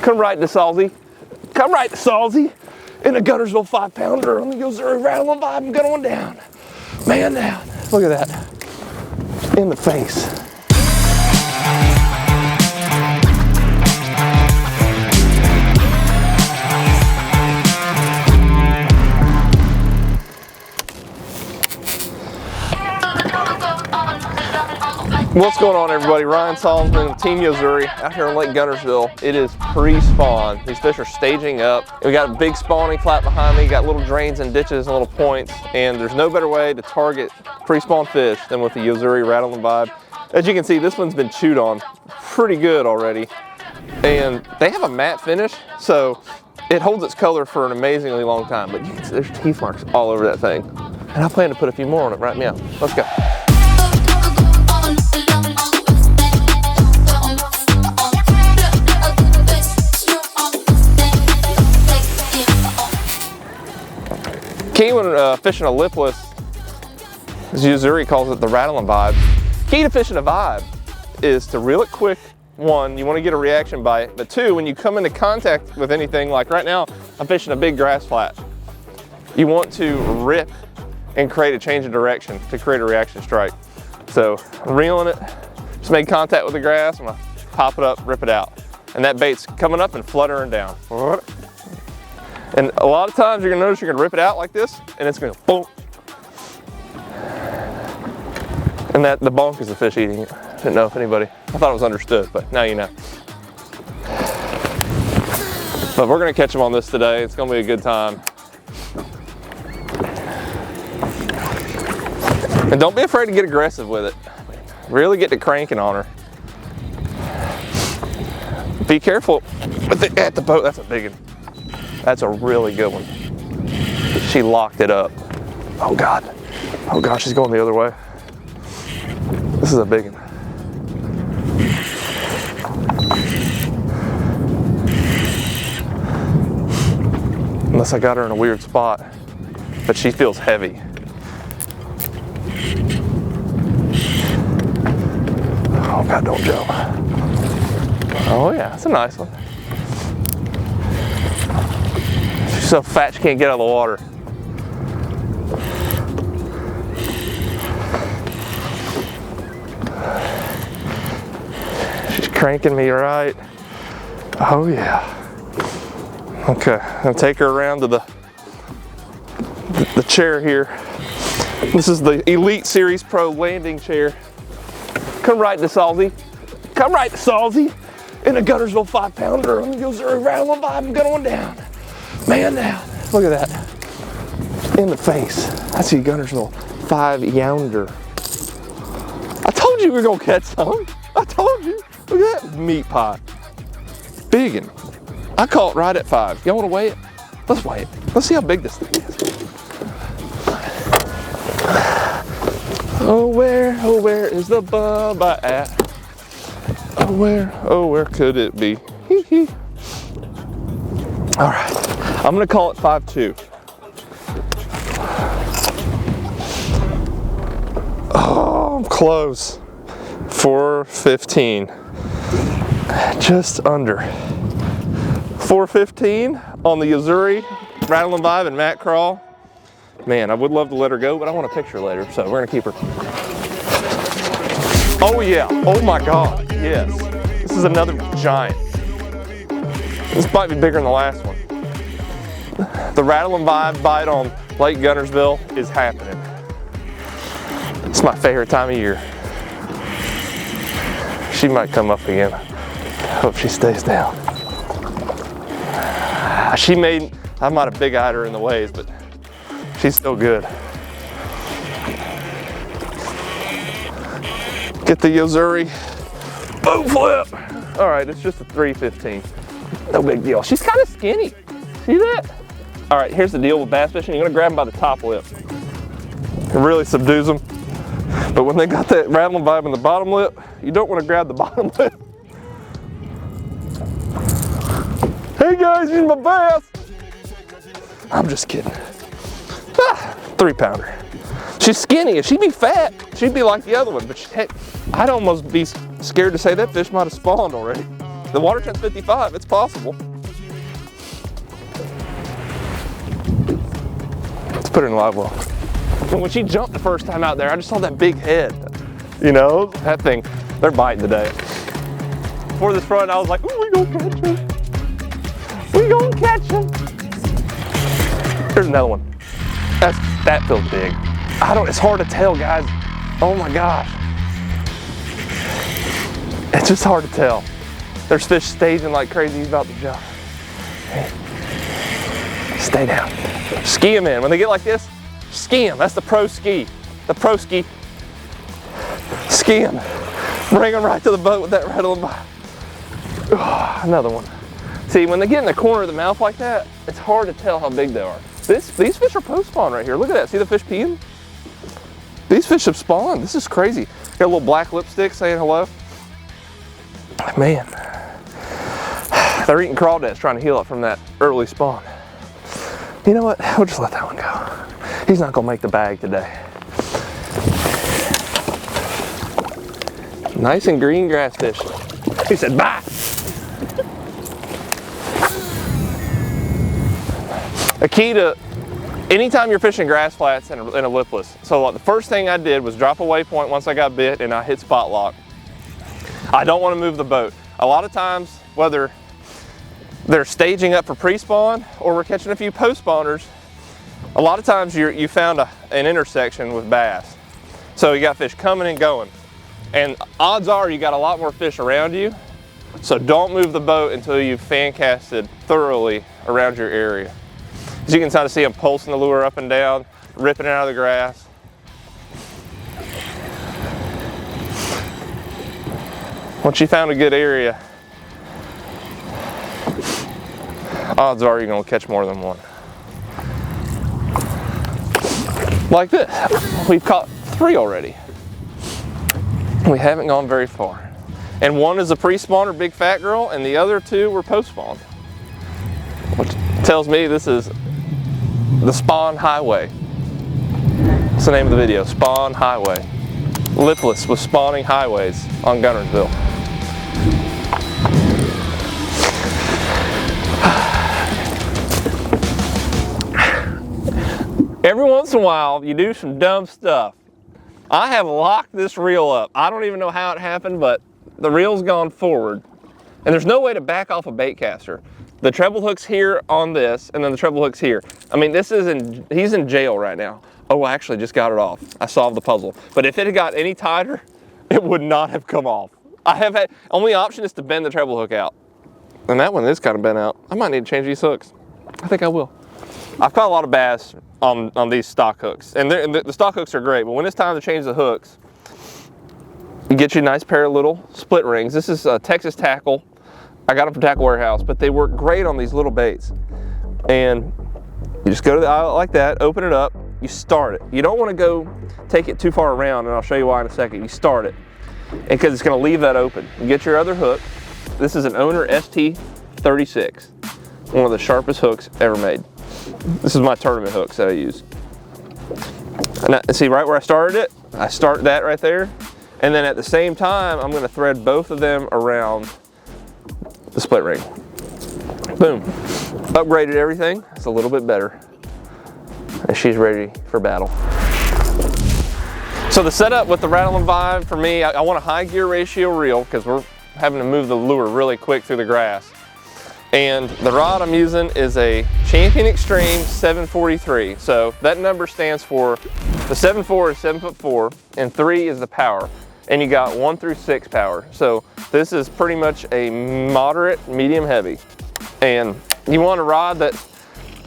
Come right to Salzy. Come right to Salzy. In a Guntersville 5-pounder on the Yo-Zuri Rattl'n Vibe. I'm going down. Man down. Look at that. In the face. What's going on, everybody? Ryan Salzman, Team Yo-Zuri, out here in Lake Guntersville. It is pre-spawn. These fish are staging up. We got a big spawning flat behind me, got little drains and ditches and little points, and there's no better way to target pre-spawn fish than with the Yo-Zuri Rattl'n Vibe. As you can see, this one's been chewed on pretty good already, and they have a matte finish, so it holds its color for an amazingly long time, but you can see there's teeth marks all over that thing. And I plan to put a few more on it right now. Let's go. Key when fishing a lipless, as Yo-Zuri calls it, the Rattl'n Vibe. Key to fishing a vibe is to reel it quick. One, you want to get a reaction bite, but two, when you come into contact with anything, like right now, I'm fishing a big grass flat. You want to rip and create a change of direction to create a reaction strike. So I'm reeling it, just made contact with the grass, I'm gonna pop it up, rip it out. And that bait's coming up and fluttering down. And a lot of times you're gonna notice you're gonna rip it out like this, and it's gonna boom. And that the bonk is the fish eating it. Didn't know if anybody, I thought it was understood, but now you know. But we're gonna catch them on this today. It's gonna be a good time. And don't be afraid to get aggressive with it. Really get to cranking on her. Be careful with it at the boat. That's a big one. That's a really good one. She locked it up. Oh God. Oh God, she's going the other way. This is a big one. Unless I got her in a weird spot, but she feels heavy. Oh God, don't jump. Oh yeah, that's a nice one. She's so fat she can't get out of the water. She's cranking me right. Oh yeah. Okay, I'll take her around to the chair here. This is the Elite Series Pro landing chair. Come right to Salzy. Come right to Salzy. In a Guntersville 5-pounder on the Yo-Zuri Rattl'n Vibe. I'm going down. Man down. Look at that. In the face. That's a Guntersville 5-pounder. I told you we were going to catch some. I told you. Look at that meat pie. Biggin'. I caught it right at 5. Y'all want to weigh it? Let's weigh it. Let's see how big this thing is. Oh where is the bubba at? Oh where could it be? Hee hee. All right, I'm gonna call it 5'2". Oh, I'm close. 415. Just under. 415 on the Yo-Zuri Rattl'n Vibe and Matt Crawl. Man, I would love to let her go, but I want a picture later, so we're gonna keep her. Oh yeah, oh my God, yes. This is another giant. This might be bigger than the last one. The Rattl'n Vibe bite on Lake Guntersville is happening. It's my favorite time of year. She might come up again. Hope she stays down. I might have big-eyed her in the waves, but she's still good. Get the Yo-Zuri boat flip. All right, it's just a 315. No big deal. She's kind of skinny. See that? All right, here's the deal with bass fishing. You're gonna grab them by the top lip. It really subdues them. But when they got that Rattl'n Vibe in the bottom lip, you don't want to grab the bottom lip. Hey guys, here's my bass. I'm just kidding. 3-pounder. She's skinny. If she'd be fat, she'd be like the other one. But heck, I'd almost be scared to say that fish might have spawned already. The water temp's 55, it's possible. Let's put her in live well. But when she jumped the first time out there, I just saw that big head. You know, that thing, they're biting today. Before this front, I was like, ooh, we gonna catch him. We gonna catch him. There's another one. That feels big. It's hard to tell, guys. Oh my gosh. It's just hard to tell. There's fish staging like crazy. He's about to jump. Stay down. Ski them in. When they get like this, ski them. That's the pro ski. The pro ski. Ski them. Bring them right to the boat with that Rattl'n Vibe. Another one. See, when they get in the corner of the mouth like that, it's hard to tell how big they are. These fish are post-spawn right here. Look at that. See the fish peeing? These fish have spawned. This is crazy. Got a little black lipstick saying hello. Man, they're eating crawdads trying to heal up from that early spawn. You know what? We'll just let that one go. He's not gonna make the bag today. Nice and green grass fish. He said, bye. A key to anytime you're fishing grass flats in a lipless. So the first thing I did was drop a waypoint once I got bit and I hit spot lock. I don't want to move the boat. A lot of times, whether they're staging up for pre-spawn or we're catching a few post-spawners, a lot of times you found an intersection with bass. So you got fish coming and going. And odds are you got a lot more fish around you. So don't move the boat until you've fan casted thoroughly around your area. As you can kind of see them pulsing the lure up and down, ripping it out of the grass. Once you found a good area, odds are you're going to catch more than one. Like this. We've caught 3 already. We haven't gone very far. And one is a pre-spawner, big fat girl, and the other 2 were post-spawned. Which tells me this is the Spawn Highway. That's the name of the video, Spawn Highway. Lipless with spawning highways on Gunnersville. Every once in a while, you do some dumb stuff. I have locked this reel up. I don't even know how it happened, but the reel's gone forward. And there's no way to back off a bait caster. The treble hook's here on this, and then the treble hook's here. I mean, he's in jail right now. Oh, I actually just got it off. I solved the puzzle. But if it had got any tighter, it would not have come off. Only option is to bend the treble hook out. And that one is kind of bent out. I might need to change these hooks. I think I will. I've caught a lot of bass on these stock hooks. And the stock hooks are great, but when it's time to change the hooks, you get you a nice pair of little split rings. This is Texas Tackle. I got them from Tackle Warehouse, but they work great on these little baits. And you just go to the eyelet like that, open it up, you start it. You don't want to go take it too far around, and I'll show you why in a second. You start it, because it's going to leave that open. You get your other hook. This is an Owner ST36, one of the sharpest hooks ever made. This is my tournament hooks that I use. And see right where I started it? I start that right there, and then at the same time, I'm going to thread both of them around the split ring. Boom. Upgraded everything. It's a little bit better. And she's ready for battle. So the setup with the Rattl'n Vibe for me, I want a high gear ratio reel because we're having to move the lure really quick through the grass. And the rod I'm using is a Champion Extreme 743. So that number stands for, the 7.4 is 7'4", and 3 is the power. And you got 1 through 6 power. So this is pretty much a moderate, medium heavy. And you want a rod that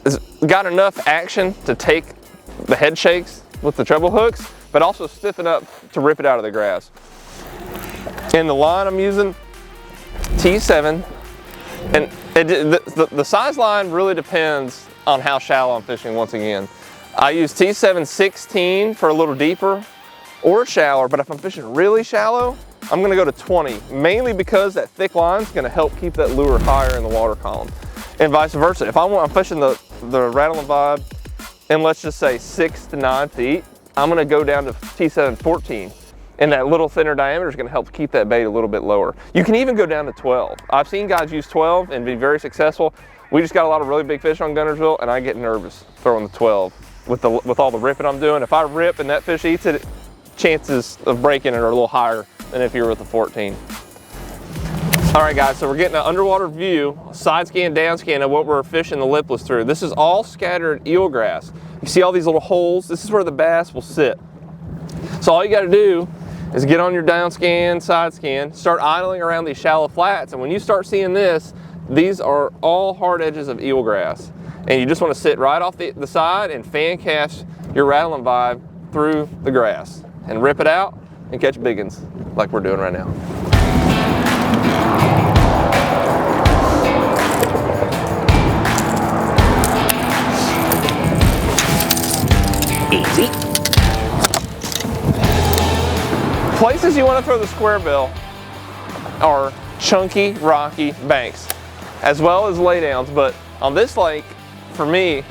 has got enough action to take the head shakes with the treble hooks, but also stiffen up to rip it out of the grass. And the line I'm using, T7, and the size line really depends on how shallow I'm fishing once again. I use T7 16 for a little deeper or shallower, but if I'm fishing really shallow, I'm gonna go to 20, mainly because that thick line is gonna help keep that lure higher in the water column. And vice versa. If I'm fishing the Rattl'n Vibe in, let's just say 6 to 9 feet, I'm gonna go down to T7 14. And that little thinner diameter is going to help keep that bait a little bit lower. You can even go down to 12. I've seen guys use 12 and be very successful. We just got a lot of really big fish on Guntersville, and I get nervous throwing the 12 with all the ripping I'm doing. If I rip and that fish eats it, chances of breaking it are a little higher than if you're with the 14. All right, guys, so we're getting an underwater view, side scan, down scan of what we're fishing the lipless through. This is all scattered eelgrass. You see all these little holes? This is where the bass will sit. So all you got to do is get on your down scan, side scan, start idling around these shallow flats, and when you start seeing this, these are all hard edges of eelgrass. And you just want to sit right off the side and fan cast your Rattl'n Vibe through the grass and rip it out and catch big ones like we're doing right now. Easy. Places you want to throw the Squarebill are chunky, rocky banks, as well as laydowns, but on this lake, for me,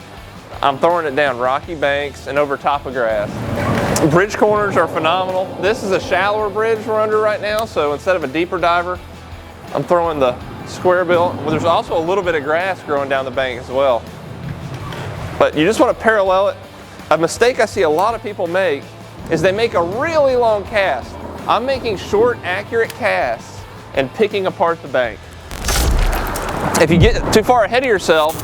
I'm throwing it down rocky banks and over top of grass. Bridge corners are phenomenal. This is a shallower bridge we're under right now, so instead of a deeper diver, I'm throwing the Squarebill. Well, there's also a little bit of grass growing down the bank as well. But you just want to parallel it. A mistake I see a lot of people make is they make a really long cast. I'm making short, accurate casts and picking apart the bank. If you get too far ahead of yourself,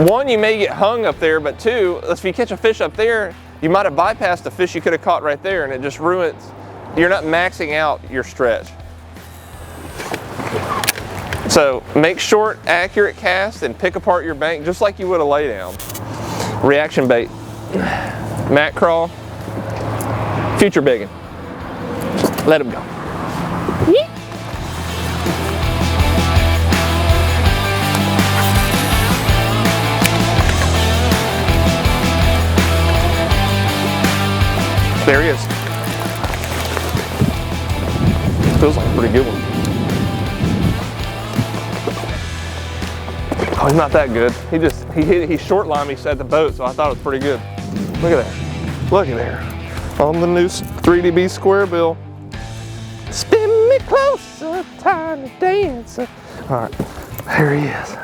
one, you may get hung up there, but two, if you catch a fish up there, you might have bypassed the fish you could have caught right there, and it just ruins, you're not maxing out your stretch. So make short, accurate casts and pick apart your bank just like you would a laydown. Reaction bait, mat crawl, future biggin. Let him go. Yeet. There he is. Feels like a pretty good one. Oh, he's not that good. He short lined me at the boat, so I thought it was pretty good. Look at that. Look at there. On the new 3DB Squarebill. Spin me closer, tiny dancer. All right, there he is.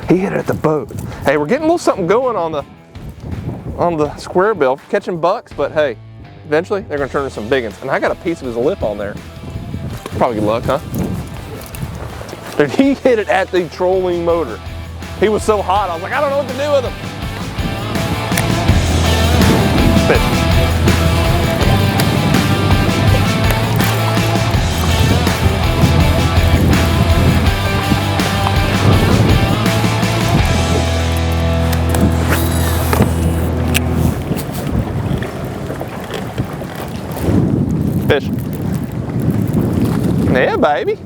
He hit it at the boat. Hey, we're getting a little something going on the Squarebill, catching bucks, but hey, eventually they're gonna turn into some big ones. And I got a piece of his lip on there. Probably good luck, huh? And he hit it at the trolling motor. He was so hot, I was like, I don't know what to do with him. Fish. Fish. Yeah, baby.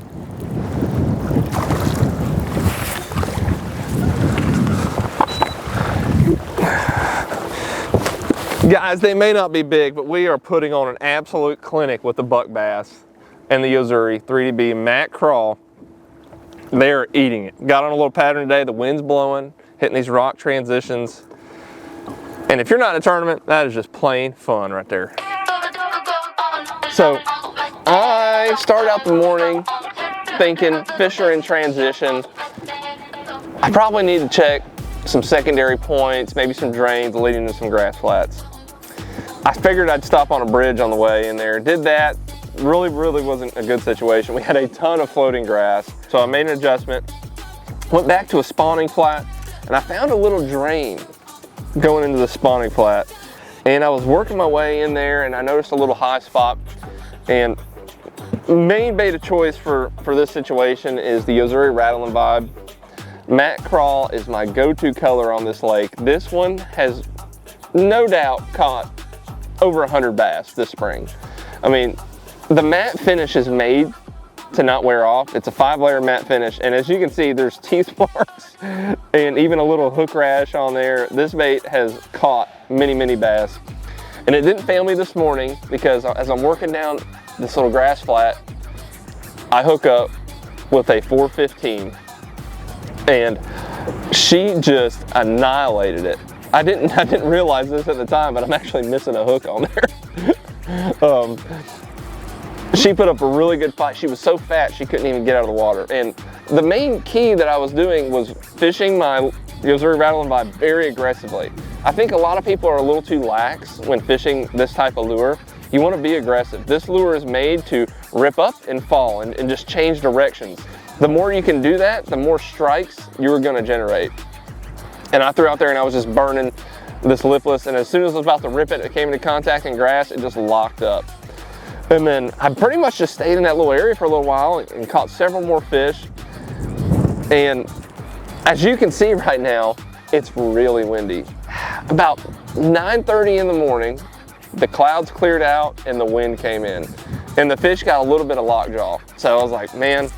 Guys, they may not be big, but we are putting on an absolute clinic with the buck bass and the Yo-Zuri 3DB mat crawl. They're eating it. Got on a little pattern today. The wind's blowing, hitting these rock transitions. And if you're not in a tournament, that is just plain fun right there. So I started out the morning thinking fish are in transition. I probably need to check some secondary points, maybe some drains leading to some grass flats. I figured I'd stop on a bridge on the way in there. Did that. Really wasn't a good situation. We had a ton of floating grass, so I made an adjustment. Went back to a spawning flat, and I found a little drain going into the spawning flat. And I was working my way in there, and I noticed a little high spot. And main bait of choice for this situation is the Yo-Zuri Rattl'n Vibe. Mat crawl is my go-to color on this lake. This one has no doubt caught over 100 bass this spring. I mean, the matte finish is made to not wear off. It's a 5-layer matte finish, and as you can see, there's teeth marks and even a little hook rash on there. This bait has caught many bass. And it didn't fail me this morning because as I'm working down this little grass flat, I hook up with a 415, and she just annihilated it. I didn't realize this at the time, but I'm actually missing a hook on there. She put up a really good fight. She was so fat she couldn't even get out of the water. And the main key that I was doing was fishing my Yo-Zuri Rattl'n Vibe very aggressively. I think a lot of people are a little too lax when fishing this type of lure. You want to be aggressive. This lure is made to rip up and fall and just change directions. The more you can do that, the more strikes you're going to generate. And I threw out there and I was just burning this lipless, and as soon as I was about to rip it, it came into contact in grass, it just locked up. And then I pretty much just stayed in that little area for a little while and caught several more fish. And as you can see right now, it's really windy. About 9:30 in the morning, the clouds cleared out and the wind came in. And the fish got a little bit of lockjaw. So I was like, man,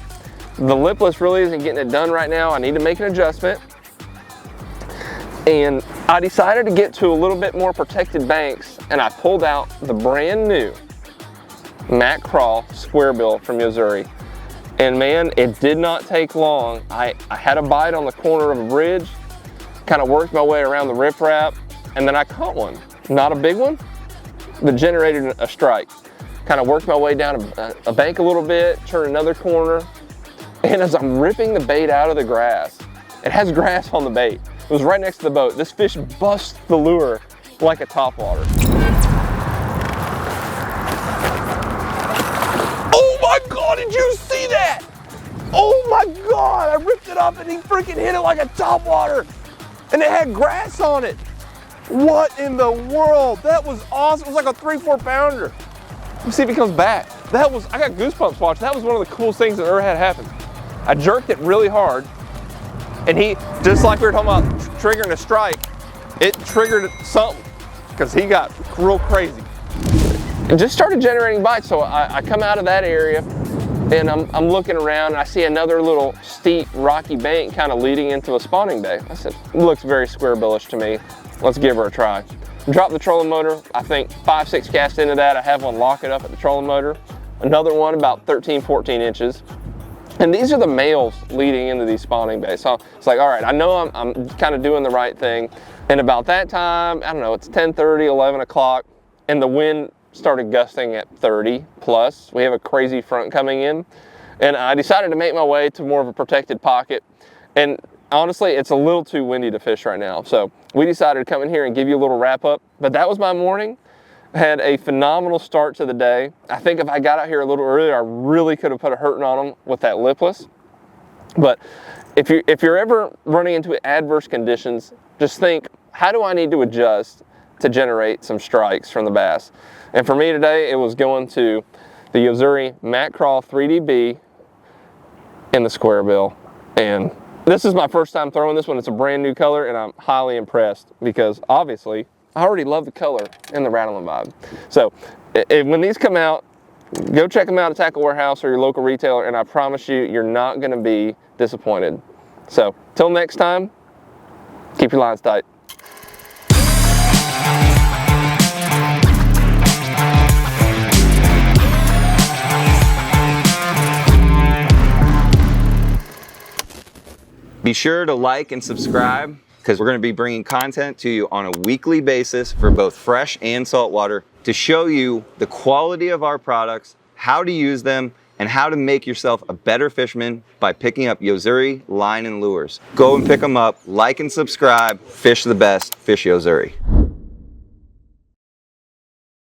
the lipless really isn't getting it done right now. I need to make an adjustment. And I decided to get to a little bit more protected banks, and I pulled out the brand new Mac Crawl Squarebill from Yo-Zuri. And man, it did not take long. I had a bite on the corner of a bridge, kind of worked my way around the riprap, and then I caught one. Not a big one, but generated a strike. Kind of worked my way down a bank a little bit, turned another corner, and as I'm ripping the bait out of the grass, it has grass on the bait. It was right next to the boat. This fish busts the lure like a topwater. Oh my God, did you see that? Oh my God, I ripped it up and he freaking hit it like a topwater. And it had grass on it. What in the world? That was awesome. It was like a 3-4 pounder. Let's see if he comes back. I got goosebumps watching. That was one of the coolest things that ever had happened. I jerked it really hard. And he, just like we were talking about triggering a strike, it triggered something because he got real crazy. And just started generating bites. So I come out of that area and I'm looking around and I see another little steep rocky bank kind of leading into a spawning bay. I said, it looks very squarebillish to me. Let's give her a try. Drop the trolling motor. I think 5-6 casts into that. I have one lock it up at the trolling motor. Another one about 13-14 inches. And these are the males leading into these spawning bays. So it's like, all right, I know I'm kind of doing the right thing. And about that time, I don't know, it's 10:30, 11 o'clock, and the wind started gusting at 30 plus. We have a crazy front coming in. And I decided to make my way to more of a protected pocket. And honestly, it's a little too windy to fish right now. So we decided to come in here and give you a little wrap up. But that was my morning. Had a phenomenal start to the day. I think if I got out here a little earlier, I really could have put a hurting on them with that lipless. But if you're ever running into adverse conditions, just think, how do I need to adjust to generate some strikes from the bass? And for me today, it was going to the Yo-Zuri Mac Crawl 3DB and the Squarebill. And this is my first time throwing this one. It's a brand new color, and I'm highly impressed because obviously I already love the color in the Rattl'n Vibe. So when these come out, go check them out at Tackle Warehouse or your local retailer, and I promise you, you're not going to be disappointed. So till next time, keep your lines tight. Be sure to like and subscribe, because we're going to be bringing content to you on a weekly basis for both fresh and saltwater to show you the quality of our products, how to use them, and how to make yourself a better fisherman by picking up Yo-Zuri line and lures. Go and pick them up, like and subscribe, fish the best, fish Yo-Zuri.